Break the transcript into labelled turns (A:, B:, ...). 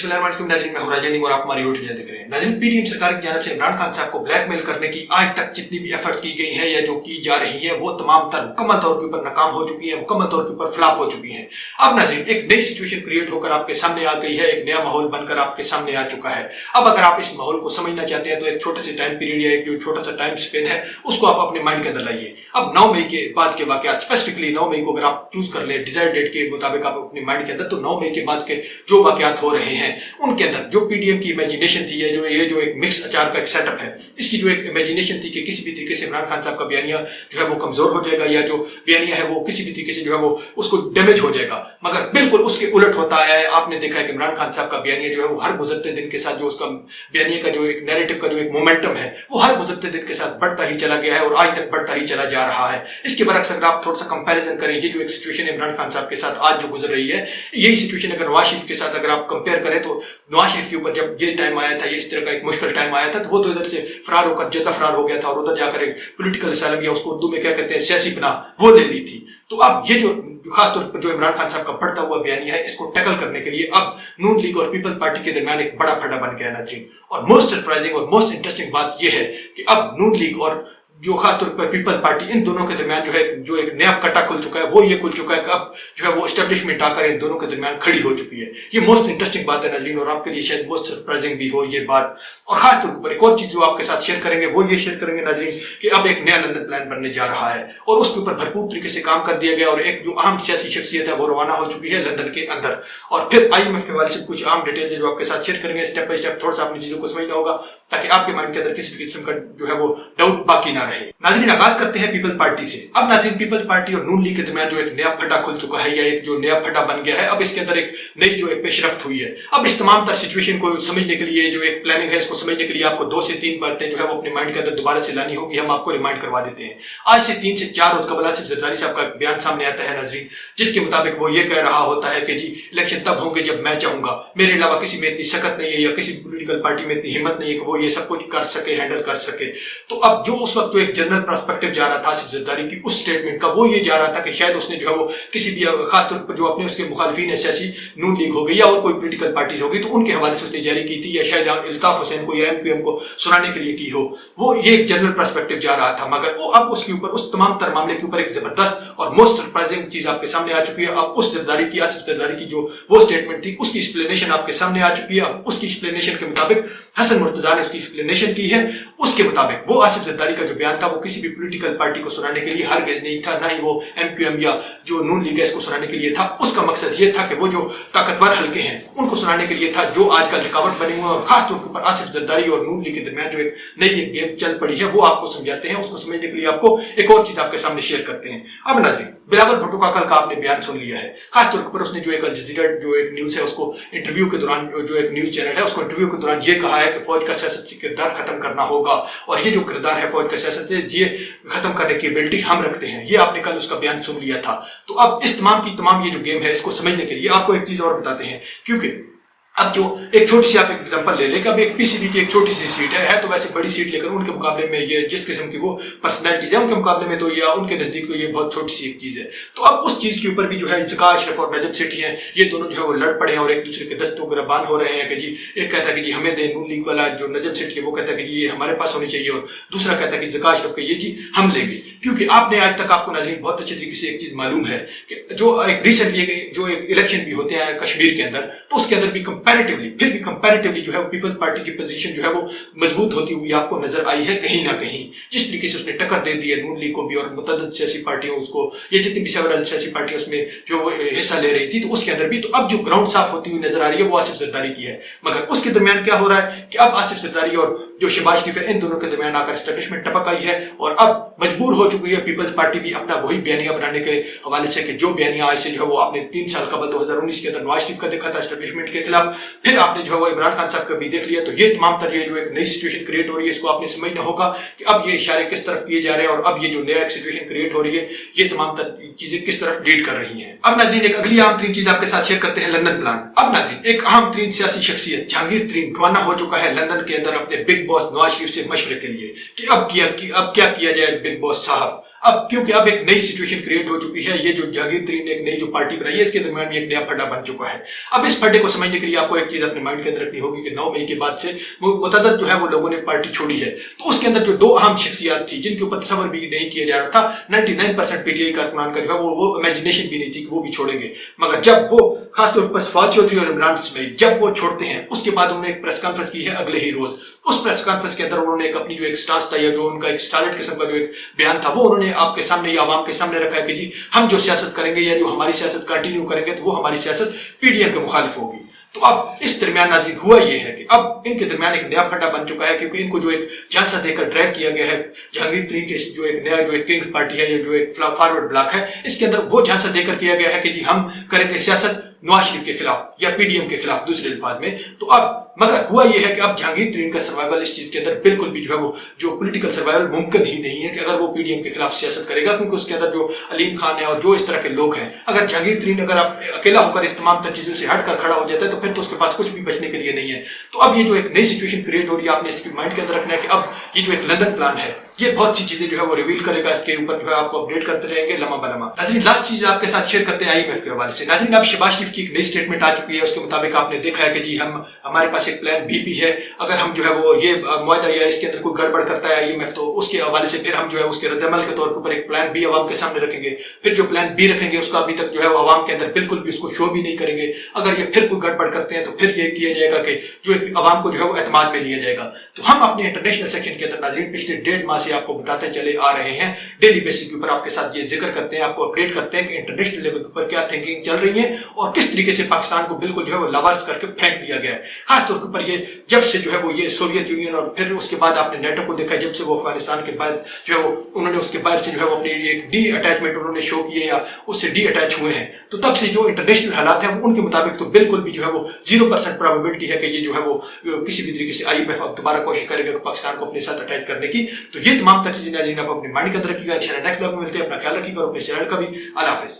A: नाज़रीन, मैं हूं राजेंद्र और आप हमारी यूट्यूब चैनल देख रहे हैं। नाज़रीन, पीडीएम सरकार की जानिब से इमरान खान साहब को ब्लैकमेल करने की आज तक जितनी भी एफर्ट्स की गई हैं या जो की जा रही है वो तमाम तर मुकम्मल तौर के ऊपर नाकाम हो चुकी है, मुकम्मल तौर के ऊपर फ्लॉप हो चुकी है। अब नाज़रीन एक नई सिचुएशन क्रिएट होकर आपके सामने आ गई है, एक नया माहौल बनकर आपके सामने आ चुका है। अब अगर आप इस माहौल को समझना चाहते हैं तो एक छोटे से टाइम पीरियड या एक जो छोटा सा टाइम स्पेन है उसको आप अपने माइंड के अंदर लाइए। अब 9 मई के बाद के वाकयात, स्पेसिफिकली 9 मई को अगर आप चूज कर ले डिजायर डेट के मुताबिक आप अपने माइंड के अंदर, तो 9 मई के बाद के जो वाकयात हो रहे हैं उनके अंदर जो पीडीएम की इमेजिनेशन थी, ये जो एक मिक्स अचार का एक सेटअप है, इसकी जो एक इमेजिनेशन थी कि किसी भी तरीके से इमरान खान साहब का बयानिया जो है वो कमजोर हो जाएगा या जो बयानिया है वो किसी भी तरीके से जो है वो उसको डैमेज हो जाएगा, मगर बिल्कुल उसके उलट होता है। आपने देखा है कि इमरान खान साहब का बयानिया जो है वो हर गुजरते दिन के साथ जो उसका बयानिया का जो एक नैरेटिव का जो एक मोमेंटम है वो हर गुजरते दिन के साथ बढ़ता ही चला गया है और आज तक बढ़ता ही चला जा रहा है। इसके बरक्स अगर आप थोड़ा सा कंपैरिजन करें, ये जो एक सिचुएशन इमरान खान साहब के साथ आज जो गुजर रही है, यही सिचुएशन अगर नवाज शरीफ के साथ अगर आप कंपेयर करें तो नवाज शरीफ के ऊपर जब ये टाइम आया था, ये इस तरह का एक मुश्किल टाइम आया था, तो वो तो इधर से फरार होकर जद्दा फरार हो गया था और उधर जाकर एक पॉलिटिकल असैलम या उसको उर्दू में क्या कहते हैं सियासी पनाह वो ले ली थी। तो अब ये जो खासतौर पर जो इमरान खान साहब का बढ़ता हुआ बयानिया है, इसको टैकल करने के लिए अब नून लीग और पीपल पार्टी के दरमियान एक बड़ा फड्डा बन गया नाज़रीन। और मोस्ट सरप्राइजिंग और मोस्ट इंटरेस्टिंग बात यह है कि अब नून लीग और जो खासतौर पर पीपल पार्टी, इन दोनों के दरमियान जो एक नया कट्टा खुल चुका है, वो ये खुल चुका है कि अब जो है वो एस्टेब्लिशमेंट आकर इन दोनों के दरमियान खड़ी हो चुकी है। ये मोस्ट इंटरेस्टिंग बात है नाज़रीन और आपके लिए शायद मोस्ट सरप्राइजिंग भी हो ये बात। और खासतौर पर एक और चीज जो आपके साथ शेयर करेंगे वो ये शेयर करेंगे नाज़रीन कि अब एक नया लंदन प्लान बनने जा रहा है और उसके ऊपर भरपूर तरीके से काम कर दिया गया और एक जो अहम सियासी शख्सियत है वो रवाना हो चुकी है लंदन के अंदर। और फिर IMF के हवाले से कुछ आम डिटेल जो आपके साथ शेयर करेंगे स्टेप बाय स्टेप, थोड़ा सा अपनी चीजों को समझना होगा ताकि आपके माइंड के अंदर किसी भी किस्म का जो है वो डाउट बाकी ना रहे। नाज़रीन, आगाज करते हैं पीपल पार्टी से। अब नाज़रीन पीपल पार्टी और नून लीग के दरमियान जो एक नया फड्डा खुल चुका है या एक जो नया फड्डा बन गया है, अब इसके अंदर एक नई जो एक पेशरफ्त हुई है। अब इस तमाम तर सिचुएशन को समझने के लिए जो एक प्लानिंग है, इसको समझने के लिए आपको 2 से 3 बातें जो है वो अपने माइंड के अंदर दोबारा से लानी होगी। हम आपको रिमाइंड करवा देते हैं। आज से 3 से 4 रोज कबल आसिफ जरदारी साहब का बयान सामने आता है नाज़रीन, जिसके मुताबिक वो ये कह रहा होता है कि जी इलेक्शन तब होंगे जब मैं चाहूंगा, मेरे अलावा किसी में इतनी सकत नहीं है या किसी पॉलिटिकल पार्टी में इतनी हिम्मत नहीं है कि वो ये सब कुछ कर सके, हैंडल कर सके। तो अब जो उस वक्त जो एक जनरल पर्सपेक्टिव जा रहा था आसिफ जरदारी की उस स्टेटमेंट का, वो ये जा रहा था कि शायद उसने जो है वो किसी भी खासतौर पर जो अपने उसके मुखालिफिन है, सियासी नून लीग हो गई या और कोई पॉलिटिकल पार्टीज होगी, तो उनके हवाले से उसने जारी की थी या शायद इल्ताफ हुसैन को या MQM को सुनाने के लिए की हो, वो ये एक जनरल पर्सपेक्टिव जा रहा था। मगर वो अब उसके ऊपर उस तमाम तर मामले के ऊपर एक जबरदस्त और मोस्ट सरप्राइजिंग चीज आपके सामने आ चुकी है। अब उस जरदारी की, आसिफ जरदारी की जो वो स्टेटमेंट थी उसकी एक्सप्लेनेशन आपके सामने आ चुकी है। अब उसकी एक्सप्लेनेशन के मुताबिक हसन मुर्तजा ने उसकी एक्सप्लेनेशन की है। उसके मुताबिक वो आसिफ जरदारी का जो बयान था वो किसी भी पॉलिटिकल पार्टी को सुनाने के लिए हरगिज़ नहीं था, ना ही वो MQM या जो नून लीग है इसको सुनाने के लिए था। उसका मकसद ये था कि वो जो ताकतवर हल्के हैं उनको सुनाने के लिए था, जो आजकल रिकावट बने हुए हैं और खासतौर के ऊपर आसिफ जरदारी और नून लीग के दरमियान जो एक नई एक गेम चल पड़ी है वो आपको समझाते हैं। उसको समझने के लिए आपको एक और चीज आपके सामने शेयर करते हैं। अब नाज़रीन, बिलावल भुट्टो का कल का आपने बयान सुन लिया है। खासतौर पर उसने जो एक अल जज़ीरा जो एक न्यूज है उसको इंटरव्यू के दौरान, जो एक न्यूज चैनल है उसको इंटरव्यू के दौरान ये कहा है कि फौज का सियासत से किरदार खत्म करना होगा और ये जो किरदार है फौज का सियासत से ये खत्म करने की एबिलिटी हम रखते हैं। ये आपने कल उसका बयान सुन लिया था। तो अब इस तमाम की तमाम ये जो गेम है इसको समझने के लिए आपको एक चीज और बताते हैं, क्योंकि अब जो एक छोटी सी आप एग्जांपल ले लें कि अब एक PCB की एक छोटी सी सीट है तो वैसे बड़ी सीट लेकर उनके मुकाबले में ये जिस किस्म की वो पर्सनैलिटीज है उनके मुकाबले में तो या उनके नजदीक तो ये बहुत छोटी सी एक चीज है। तो अब उस चीज के ऊपर भी जो है ज़का अशरफ और नजम सेठी हैं, ये दोनों जो है वो लड़ पड़े हैं और एक दूसरे के दस्तों गिरबान हो रहे हैं कि जी एक कहता है कि जी हमें दे, नून लीग वाला जो नजम सेठी है वो कहता है कि जी ये हमारे पास होनी चाहिए और दूसरा कहता है कि ज़का अशरफ के ये जी हम लेंगे। क्योंकि आपने आज तक आपको नाज़रीन बहुत अच्छे तरीके से एक चीज मालूम है कि जो एक रिसेंटली जो एक इलेक्शन भी होते हैं कश्मीर के अंदर, तो उसके अंदर भी कंपैरेटिवली जो है पीपल पार्टी की पोजीशन जो है वो मजबूत होती हुई आपको नजर आई है कहीं ना कहीं। जिस तरीके से उसने टक्कर दे दी है नून लीग को भी और मुतअद्दिद सियासी पार्टियों उसको, ये जितनी भी सेवरल सियासी पार्टियां उसमें जो वो हिस्सा ले रही थी, तो उसके अंदर भी तो अब जो ग्राउंड साफ होती हुई नजर आ रही है वो आसिफ जरदारी की है। मगर उसके दरमियान क्या हो रहा है कि अब आसिफ जरदारी और जो शहबाज शरीफ है इन दोनों के दरमियान आकर एस्टेब्लिशमेंट टपक आई है और अब मजबूर हो चुकी है पीपल्स पार्टी भी अपना वही बयानिया बनाने के हवाले से कि जो बयानिया आज से जो है वो आपने 3 साल कबल 2019 के अंदर नवाज शरीफ का देखा था एस्टेब्लिशमेंट के खिलाफ, फिर आपने जो है वो इमरान खान साहब का भी देख लिया। तो ये तमाम तरह जो एक नई सिचुएशन क्रिएट हो रही है इसको आपने समझना होगा कि अब ये इशारे किस तरफ किए जा रहे हैं और अब ये जो नया सिचुएशन क्रिएट हो रही है ये तमाम चीजें किस तरफ लीड कर रही हैं। अब नाज़रीन एक अगली अहम तरीन चीज आपके साथ शेयर करते हैं, लंदन प्लान। अब नाज़रीन एक अहम तरीन सियासी शख्सियत जहांगीर तरीन रवाना हो चुका है लंदन के अंदर अपने बिग बॉस नवाज शरीफ से मशवरे के लिए कि अब क्या किया जाए बिग बॉस साहब। अब क्योंकि अब एक नई सिचुएशन क्रिएट हो चुकी है, ये जो जहांगीर तरीन ने एक नई जो पार्टी बनाई है, इसके दरमियान भी एक नया फड्डा बन चुका है। अब इस फड्डे को समझने के लिए आपको एक चीज अपने माइंड के अंदर रखनी होगी कि 9 मई के बाद से मुतअद्दिद जो है वो लोगों ने पार्टी छोड़ी है, तो उसके अंदर जो दो अहम शख्सियात थी जिनके ऊपर तसव्वुर भी नहीं किया जा रहा था, 99% पीटीआई कारकुनान का जो है वो इमेजिनेशन भी नहीं थी कि वो भी छोड़ेंगे, मगर जब वो खासतौर पर फवाद चौधरी और इमरान इस्माइल जब वो छोड़ते हैं, उसके बाद उन्होंने एक प्रेस कॉन्फ्रेंस की है अगले ही रोज। उस प्रेस कॉन्फ्रेंस के अंदर उन्होंने एक अपनी जो एक स्टांस था या जो उनका एक सॉलिड किस्म का जो एक बयान था वो उन्होंने आपके सामने या आवाम के सामने रखा है कि जी हम जो सियासत करेंगे या जो हमारी सियासत कंटिन्यू करेंगे तो वो हमारी सियासत पीडीएम के मुखालिफ होगी। तो अब इस दरमियान नाज़रीन हुआ ये है कि अब इनके दरमियान एक नया फड्डा बन चुका है, क्योंकि इनको जो एक झांसा देकर ड्रैग किया गया है जहांगीर तरीन के जो एक नया जो एक किंग पार्टी है या जो एक फॉरवर्ड ब्लॉक है, इसके अंदर वो झांसा देकर किया गया है कि जी हम करेंगे सियासत नवाज शरीफ के खिलाफ या पीडीएम के खिलाफ, दूसरे अल्फाज में। तो अब मगर हुआ यह है कि अब जहांगीर तरीन का सर्वाइवल इस चीज के अंदर बिल्कुल भी जो है वो जो पॉलिटिकल सर्वाइवल मुमकिन ही नहीं है कि अगर वो पीडीएम के खिलाफ सियासत करेगा, क्योंकि उसके अंदर जो अलीम खान है और जो इस तरह के लोग हैं, अगर जहांगीर तरीन अगर आप अकेला होकर इस तमाम चीजों से हटकर खड़ा हो जाता है तो फिर तो उसके पास कुछ भी बचने के लिए नहीं है। तो अब ये जो एक नई सिचुएशन क्रिएट हो रही है, आपने इसकी माइंड के अंदर रखना है कि अब ये जो एक लंदन प्लान है ये बहुत सी चीजें जो है वो रिवील करेगा, इसके ऊपर जो है आपको अपडेट करते रहेंगे लम्हा बलम्हा। नाज़रीन लास्ट चीज आपके साथ शेयर करते हैं आईएमएफ के हवाले से। नाज़रीन अब शहबाज शरीफ की एक नई स्टेटमेंट आ चुकी है, उसके मुताबिक आपने देखा है कि जी हमारे पास एक प्लान बी भी है, अगर हम जो है वो ये मुआहदा या इसके अंदर कोई गड़बड़ करता है आईएमएफ तो उसके हवाले से फिर हम जो है उसके रद्दअमल के तौर के ऊपर एक प्लान बी अवाम के सामने रखेंगे। फिर जो प्लान बी रखेंगे उसका अभी तक जो है वो अवाम के अंदर बिल्कुल भी उसको शो भी नहीं करेंगे। अगर ये फिर कोई गड़बड़ करते हैं तो फिर ये किया जाएगा कि जो अवाम को जो है वो एतमाद में लिया जाएगा। तो हम अपने इंटरनेशनल सेक्शन के अंदर नाज़रीन पिछले 1.5 माह से आपको बताते चले आ रहे हैं, डेली बेसिस के ऊपर आपके साथ ये जिक्र करते हैं, आपको अपडेट करते हैं कि इंटरनेशनल लेवल के ऊपर क्या थिंकिंग चल रही है और किस तरीके से पाकिस्तान को बिल्कुल जो है वो लावारिस करके फेंक दिया गया है। खासतौर के ऊपर ये जब से जो है वो ये सोवियत यूनियन और फिर उसके बाद आपने नेटो को देखा, जब से वो अफगानिस्तान के बाद जो है वो उन्होंने उसके बाद से जो है वो अपनी एक डी अटैचमेंट उन्होंने शो किए या उससे डी अटैच हुए हैं, तो तब से जो इंटरनेशनल हालात हैं उनके मुताबिक तो बिल्कुल भी जो है वो 0% प्रोबेबिलिटी है कि ये जो है वो किसी भी तरीके से आईएमएफ अब दोबारा कोशिश करेगा कि पाकिस्तान को अपने साथ अटैच करने की। तो ये तमाम चीजें नाज़रीन आप अपने माइंड के अंदर रखिएगा। इंशाल्लाह नेक्स्ट ब्लॉग में मिलते हैं, अपना ख्याल रखिएगा और अपने चैनल का भी। अल्लाह हाफिज़।